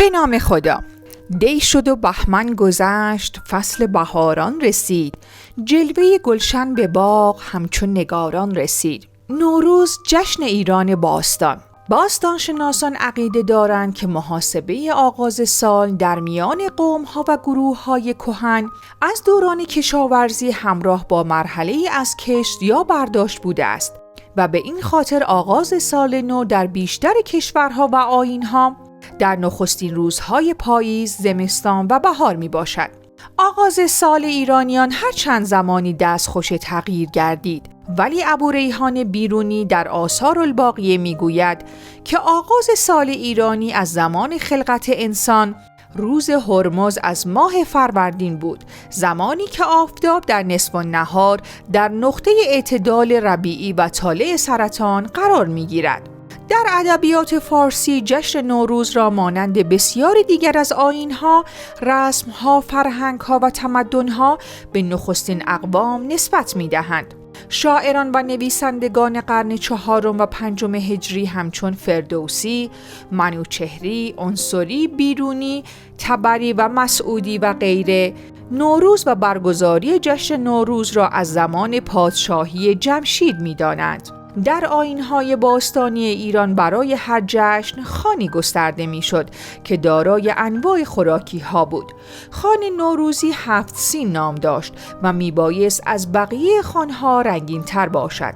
به نام خدا. دی شد و بهمن گذشت، فصل بهاران رسید، جلوه گلشن به باغ همچون نگاران رسید. نوروز جشن ایران باستان. باستانشناسان عقیده دارند که محاسبه آغاز سال در میان قوم‌ها و گروه‌های کهن از دوران کشاورزی همراه با مرحله‌ای از کشت یا برداشت بوده است و به این خاطر آغاز سال نو در بیشتر کشورها و آیین‌ها در نخستین روزهای پاییز، زمستان و بهار می باشد. آغاز سال ایرانیان هر چند زمانی دستخوش تغییر گردید، ولی ابوریحان بیرونی در آثار الباقیه می گوید که آغاز سال ایرانی از زمان خلقت انسان روز هرمز از ماه فروردین بود، زمانی که آفتاب در نصف النهار در نقطه اعتدال ربیعی و طالع سرطان قرار می گیرد. در ادبیات فارسی جشن نوروز را مانند بسیار دیگر از آیین‌ها، رسم‌ها، فرهنگ‌ها و تمدن‌ها به نخستین اقوام نسبت می‌دهند. شاعران و نویسندگان قرن 4 و 5 هجری همچون فردوسی، منوچهری، عنصری، بیرونی، طبری و مسعودی و غیره نوروز و برگزاری جشن نوروز را از زمان پادشاهی جمشید می‌دانند. در آیین‌های باستانی ایران برای هر جشن خوانی گسترده می‌شد که دارای انواع خوراکی‌ها بود. خوان نوروزی 7 سین نام داشت و میبایست از بقیه خوان‌ها رنگین‌تر باشد.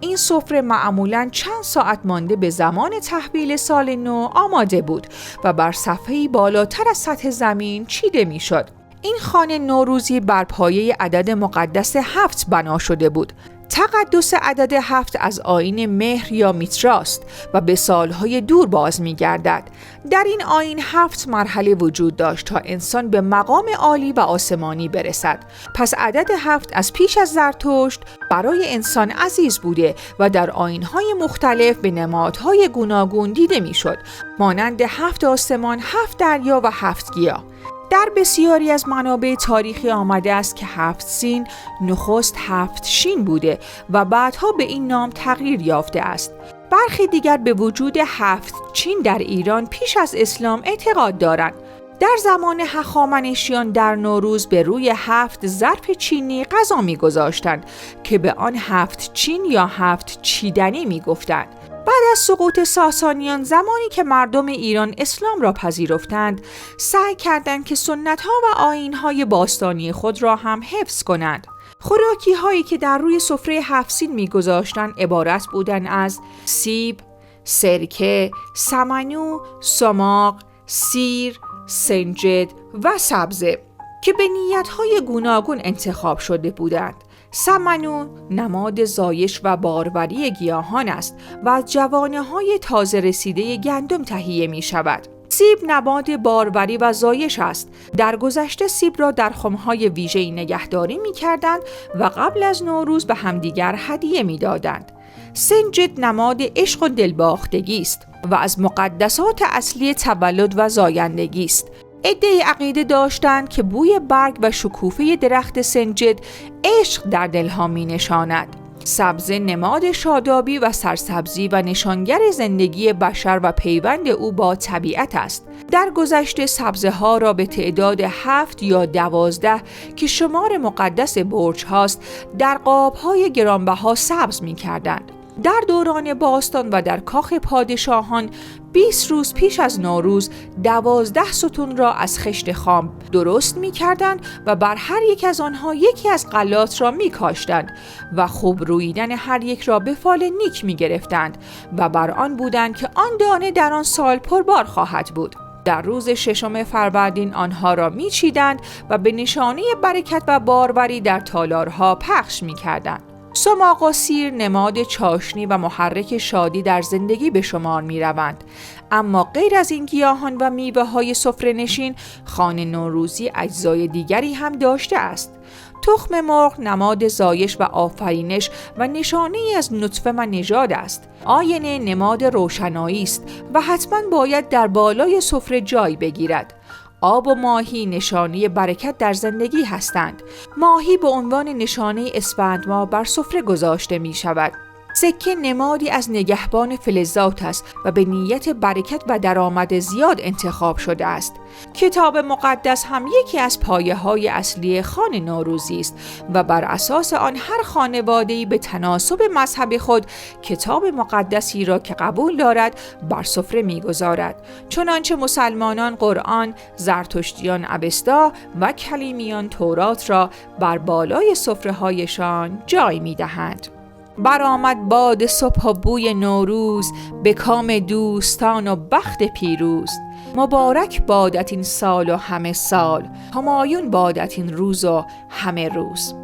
این سفره معمولاً چند ساعت مانده به زمان تحویل سال نو آماده بود و بر صفحه‌ای بالاتر از سطح زمین چیده می‌شد. این خوان نوروزی بر پایه عدد مقدس 7 بنا شده بود. تقدس عدد 7 از آیین مهر یا میتراست و به سالهای دور باز می‌گردد. در این آیین 7 مرحله وجود داشت تا انسان به مقام عالی و آسمانی برسد. پس عدد 7 از پیش از زرتشت برای انسان عزیز بوده و در آیین‌های مختلف به نمادهای گوناگون دیده می‌شد، مانند 7 آسمان، 7 دریا و 7 گیاه. در بسیاری از منابع تاریخی آمده است که 7 سین نخست 7 شین بوده و بعدها به این نام تغییر یافته است. برخی دیگر به وجود 7 چین در ایران پیش از اسلام اعتقاد دارند. در زمان هخامنشیان در نوروز به روی 7 ظرف چینی غذا می‌گذاشتند که به آن 7 چین یا 7 چیدنی می‌گفتند. بعد از سقوط ساسانیان، زمانی که مردم ایران اسلام را پذیرفتند، سعی کردند که سنت‌ها و آیین‌های باستانی خود را هم حفظ کنند. خوراکی‌هایی که در روی سفره 7 سین می‌گذاشتند عبارت بودند از سیب، سرکه، سمنو، سماق، سیر، سنجد و سبزه که به نیت‌های گوناگون انتخاب شده بودند. سمنو نماد زایش و باروری گیاهان است و از جوانه‌های تازه رسیده گندم تهیه می شود. سیب نماد باروری و زایش است. در گذشته سیب را در خم‌های ویژه‌ای نگهداری می کردند و قبل از نوروز به همدیگر هدیه می دادند. سنجد نماد عشق و دلباختگی است و از مقدسات اصلی تولد و زایندگی است. عده‌ای عقیده داشتند که بوی برگ و شکوفه درخت سنجد عشق در دلها می نشاند. سبزه نماد شادابی و سرسبزی و نشانگر زندگی بشر و پیوند او با طبیعت است. در گذشته سبزه ها را به تعداد 7 یا 12 که شمار مقدس برج هاست در قاب های گرانبها سبز می کردند. در دوران باستان و در کاخ پادشاهان 20 روز پیش از نوروز 12 ستون را از خشت خام درست می کردند و بر هر یک از آنها یکی از غلات را می کاشتند و خوب رویدن هر یک را به فال نیک می گرفتند و بر آن بودند که آن دانه در آن سال پربار خواهد بود. در روز 6 فروردین آنها را می چیدند و به نشانه برکت و باروری در تالارها پخش می کردند. سماق و سیر نماد چاشنی و محرک شادی در زندگی به شمار می روند. اما غیر از این گیاهان و میوه های سفره نشین، خوان نوروزی اجزای دیگری هم داشته است. تخم مرغ نماد زایش و آفرینش و نشانه ای از نطفه و نژاد است. آینه نماد روشنایی است و حتما باید در بالای سفره جای بگیرد. آب و ماهی نشانه برکت در زندگی هستند. ماهی به عنوان نشانه اسفندماه بر سفره گذاشته می شود. سکه نمادی از نگهبان فلزات است و به نیت برکت و درآمد زیاد انتخاب شده است. کتاب مقدس هم یکی از پایه‌های اصلی خوان نوروزی است و بر اساس آن هر خانواده‌ای به تناسب مذهب خود کتاب مقدسی را که قبول دارد بر سفره می‌گذارد. چنانچه مسلمانان قرآن، زرتشتیان اوستا و کلیمیان تورات را بر بالای سفره‌هایشان جای می‌دهند. برآمد باد صبح و بوی نوروز، به کام دوستان و بخت پیروز. مبارک بادت این سال و همه سال، همایون بادت این روز و همه روز.